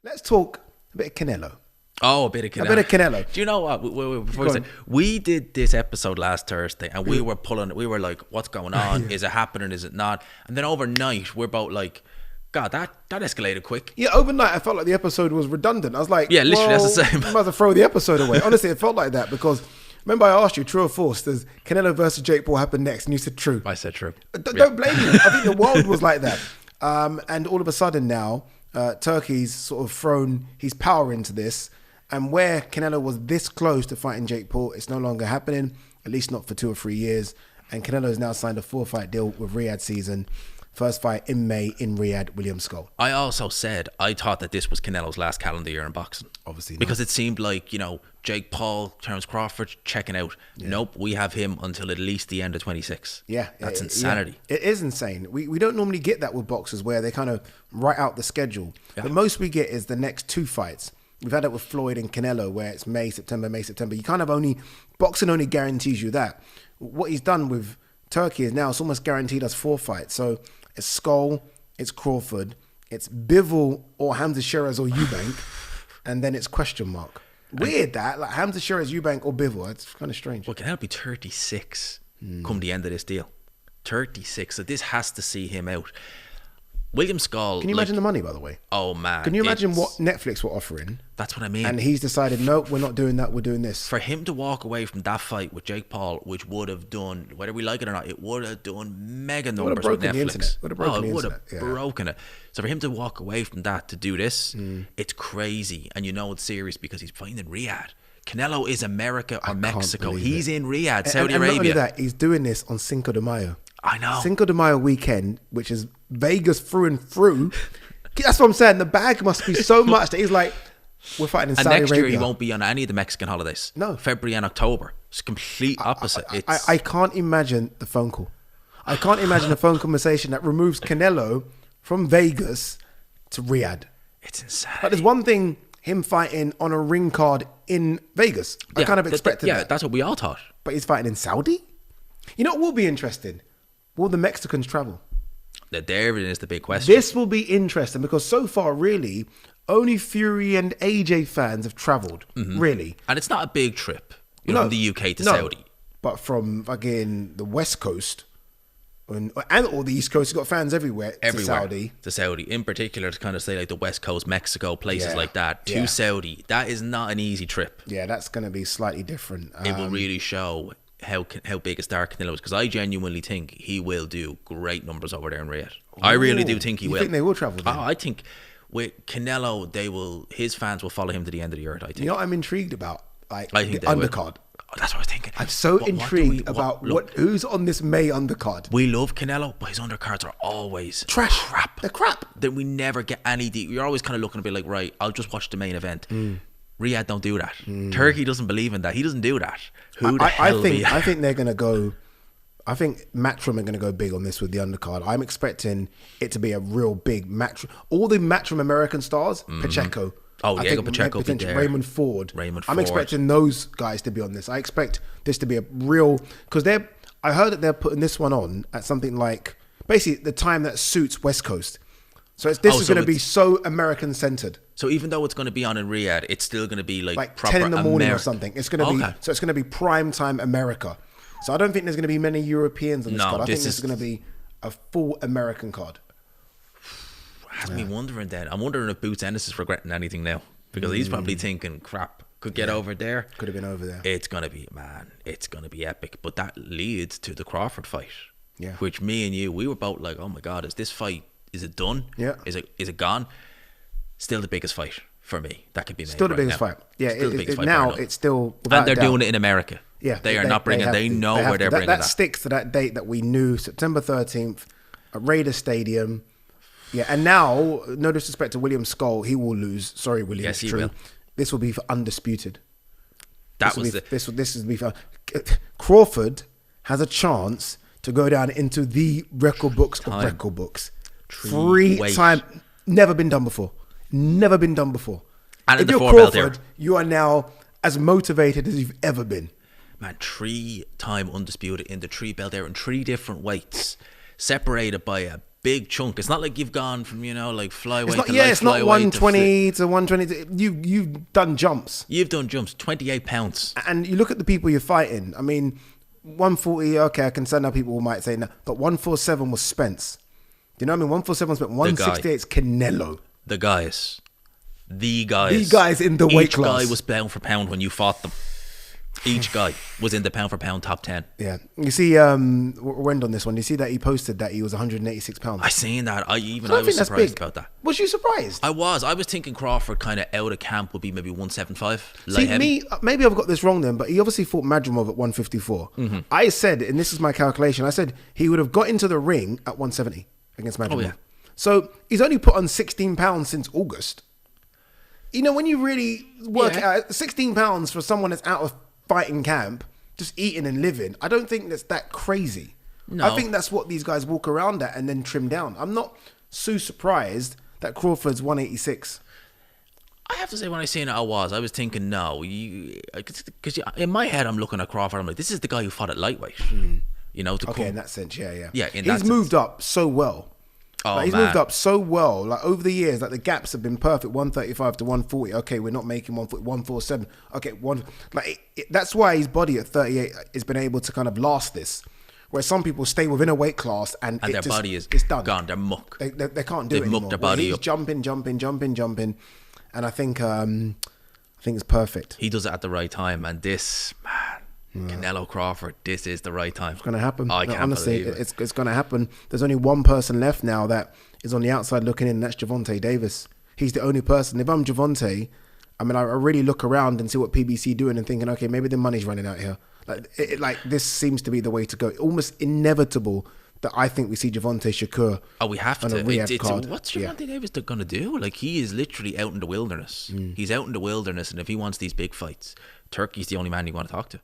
Let's talk a bit of Canelo. Oh, a bit of Canelo. A bit of Canelo. Do you know what? We did this episode last Thursday, and we were like, what's going on? Yeah. Is it happening? Is it not? And then overnight, we're both like, God, that escalated quick. Yeah, overnight, I felt like the episode was redundant. I was like, yeah, literally, that's the same. I might as well throw the episode away. Honestly, it felt like that because, remember I asked you, true or false, does Canelo versus Jake Paul happen next? And you said true. I said true. Don't blame me. I think the world was like that. And all of a sudden now, Turkey's sort of thrown his power into this. And where Canelo was this close to fighting Jake Paul, it's no longer happening, at least not for 2 or 3 years. And Canelo has now signed a 4-fight deal with Riyadh season. First fight in May in Riyadh, William Skull. I also said I thought that this was Canelo's last calendar year in boxing. Obviously not. Because it seemed like, Jake Paul, Terence Crawford checking out. Yeah. Nope, we have him until at least the end of 26. Yeah. That's insanity. Yeah. It is insane. We don't normally get that with boxers where they kind of write out the schedule. Yeah. The most we get is the next 2 fights. We've had it with Floyd and Canelo where it's May, September. You kind of boxing only guarantees you that. What he's done with Turkey is now it's almost guaranteed us 4 fights. So it's Skull, it's Crawford, it's Bivol or Hamza Shiraz or Eubank, and then it's question mark. Weird that, like Hamza Shiraz, Eubank or Bivol. It's kind of strange. Well, Canelo be 36 come the end of this deal. 36. So this has to see him out. William Skull. Can you imagine the money, by the way? Oh, man. Can you imagine what Netflix were offering? That's what I mean. And he's decided, no, we're not doing that. We're doing this. For him to walk away from that fight with Jake Paul, which would have done, whether we like it or not, it would have done mega numbers with Netflix. It would have broken it. So for him to walk away from that to do this, it's crazy. And it's serious because he's fighting in Riyadh. Canelo is America or Mexico. He's in Riyadh, Saudi Arabia. Not only that, he's doing this on Cinco de Mayo. I know. Cinco de Mayo weekend, which is Vegas through and through. That's what I'm saying. The bag must be so much that he's like, we're fighting in Saudi Arabia. And next year he won't be on any of the Mexican holidays. No. February and October. It's complete opposite. I can't imagine the phone call. I can't imagine a phone conversation that removes Canelo from Vegas to Riyadh. It's insane. But there's one thing, him fighting on a ring card in Vegas. I kind of expected that. Yeah, that's what we all thought. But he's fighting in Saudi? You know what will be interesting? Will the Mexicans travel? There is the big question. This will be interesting because so far, really, only Fury and AJ fans have travelled, really. And it's not a big trip, from the UK to Saudi. But from, again, the West Coast and all the East Coast, you've got fans everywhere. To Saudi. To Saudi. In particular, to kind of say like the West Coast, Mexico, places like that, to Saudi. That is not an easy trip. Yeah, that's going to be slightly different. It will really show how big a star Canelo is, because I genuinely think he will do great numbers over there in Riyadh. I really do think he will. You think they will travel there? Oh, I think with Canelo, his fans will follow him to the end of the earth, I think. You know what I'm intrigued about? Like I think the undercard. Oh, that's what I was thinking. I'm so intrigued about who's on this May undercard. We love Canelo, but his undercards are always trash. Crap. They're crap. Then we never get any You're always kind of looking a bit like, right, I'll just watch the main event. Riyadh don't do that. Turkey doesn't believe in that. He doesn't do that. I think they're going to go. I think Matchroom are going to go big on this with the undercard. I'm expecting it to be a real big match. All the Matchroom American stars, Pacheco. Oh, Diego Pacheco, Raymond Ford. I'm expecting those guys to be on this. I expect this to be a real, because I heard that they're putting this one on at something like basically the time that suits West Coast. So this is going to be so American centered. So even though it's going to be on in Riyadh, it's still going to be like proper 10 in the morning American or something. It's going to be so it's going to be prime time America. So I don't think there's going to be many Europeans on this card. I think this is going to be a full American card. Has me wondering then. I'm wondering if Boots Ennis is regretting anything now, because he's probably thinking, crap, could get over there. Could have been over there. It's going to be epic. But that leads to the Crawford fight. Yeah. Which me and you, we were both like, oh my God, is this fight, is it done? Yeah. Is it gone? Still the biggest fight for me. That could be made still the biggest fight. Yeah. It's still, and they're doing it in America. Yeah. They are not bringing, they know where they're bringing that. That sticks to that date that we knew, September 13th at Raiders Stadium. Yeah, and now, no disrespect to William Skull, he will lose. Sorry, William. Yes, he will. This will be for undisputed. This will be for Crawford has a chance to go down into the record books of record books. 3 times, never been done before. Never been done before. And if you're Crawford, you are now as motivated as you've ever been. Man, 3-time undisputed in the 3 belt era in 3 different weights, separated by a big chunk. It's not like you've gone from, you know, like flyweight It's not, to yeah, light it's not flyweight 120 to 120. You've done jumps. You've done jumps, 28 pounds. And you look at the people you're fighting. I mean, 140, okay, I can understand how people might say no, but 147 was Spence. Do you know what I mean? 147 was Spence. 168 is Canelo. The guys in the weight class. Each guy was pound for pound when you fought them. Each guy was in the pound for pound top 10. Yeah. You see, we'll end on this one. You see that he posted that he was 186 pounds. I seen that. I was surprised about that. Was you surprised? I was thinking Crawford kind of out of camp would be maybe 175. See, maybe I've got this wrong then, but he obviously fought Madrimov at 154. Mm-hmm. I said, and this is my calculation, I said he would have got into the ring at 170 against Madrimov. Oh, yeah. So he's only put on 16 pounds since August. You know, when you really work out 16 pounds for someone that's out of fighting camp, just eating and living, I don't think that's that crazy. No. I think that's what these guys walk around at and then trim down. I'm not so surprised that Crawford's 186. I have to say, when I seen it, I was thinking, no, because in my head I'm looking at Crawford, I'm like, this is the guy who fought at lightweight. You know, in that sense, yeah. He's moved up so well. Oh, he's moved up so well. Like over the years, like the gaps have been perfect. 135 to 140. Okay, we're not making 147. Okay, that's why his body at 38 has been able to kind of last this. Where some people stay within a weight class and their body is it's done. Gone. They're muck. They can't do it anymore. They've mucked their body up. He's jumping, and I think it's perfect. He does it at the right time, and this man. Canelo Crawford, this is the right time. It's going to happen. Honestly, it's going to happen. There's only one person left now that is on the outside looking in, and that's Gervonta Davis. He's the only person. If I'm Gervonta, I mean, I really look around and see what PBC doing and thinking, okay, maybe the money's running out here. Like this seems to be the way to go. Almost inevitable that I think we see Gervonta Shakur. Oh, we have to. Riyadh card. What's Gervonta Davis going to do? Like, he is literally out in the wilderness. He's out in the wilderness, and if he wants these big fights, Turkey's the only man you want to talk to.